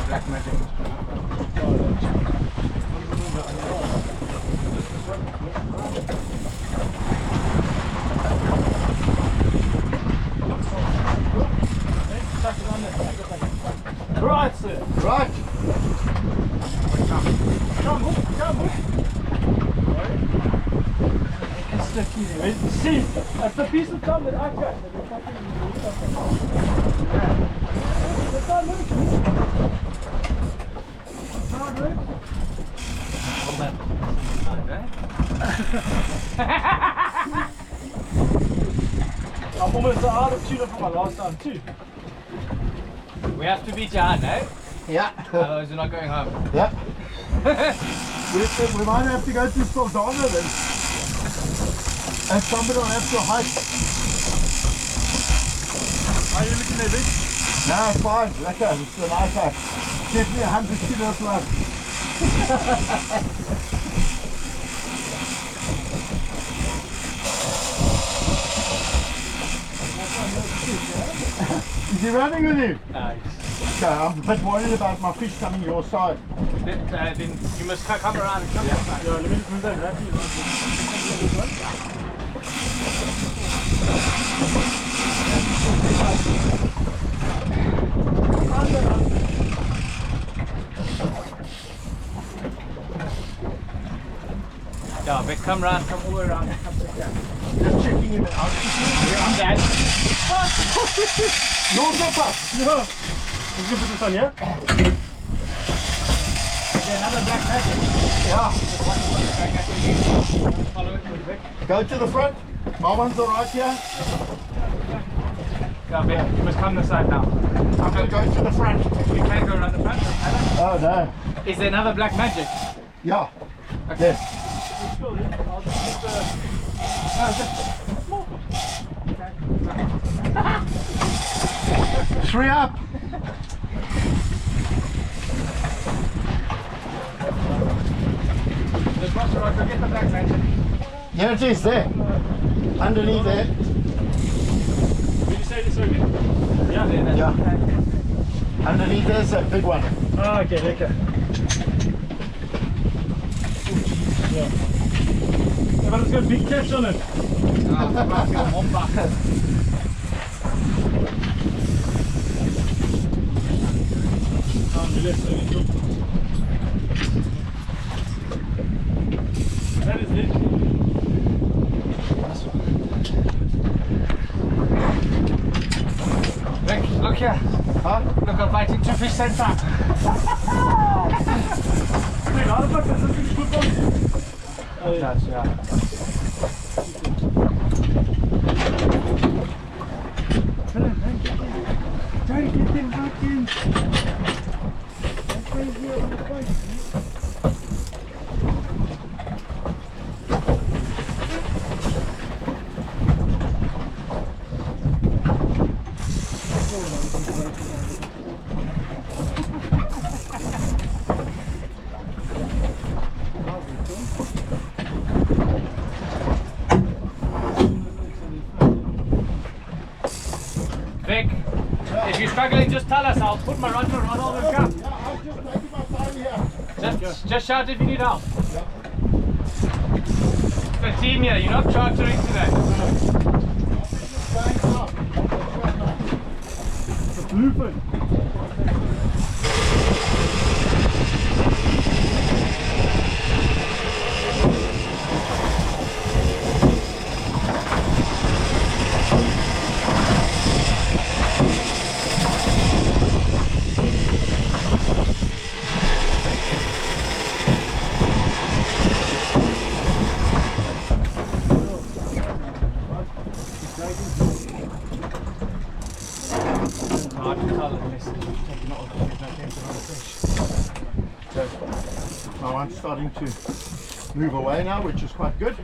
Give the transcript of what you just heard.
Black magic. Right, sir. Right. Come on. It's sticky there. See, that's the piece of gum that I cut. That's not moving. Hard work. I'm almost out of tuna from my last time too. We have to be Jan, eh? Yeah. Otherwise we're not going home. Yeah. we might have to go to Saldana then. And somebody will have to hike. Are you looking at this? No, it's fine. Lekker. It's a nice hike. Definitely 100 kilo plus. Is he running with you? Nice. Okay, I'm a bit worried about my fish coming your side. Then you must come around and come Yeah, let me just move that rapidly. Yeah, but come round, come all the way around. Just checking him out. I'm dead. No zipper! No. Let's go put this on here. Is there another black magic? Yeah. Follow it with Vic. Go to the front. My ones are right here. Go, Vic. You must come this side now. I'm going to go to the front. You can't go around the front. Oh no. Is there another black magic? Yeah. Okay. Yes. Three up. There's Ross Rock, go get the black magic. Yeah, it is there. Underneath there. Did you say this again? Yeah, there, Yeah. Underneath there's a big one. Ah, okay, lekker. Yeah. Yeah, but it's got a big catch on it. That is it. Vic, look here. Huh? Look, I'm fighting two fish same time. Wait, how the fuck does this thing put on? Oh, yeah. Yeah. Try to get them back in. That's right here on the fight. Vic, if you're struggling, just tell us. I'll put my runner on all the cup. Yeah, I'm just making my time here. Just shout if you need help. It's a team here. You're not chartering today. It's a bluefin. Hard to tell unless it's taking it off. There's no chance of another fish. My one's starting to move away now, which is quite good.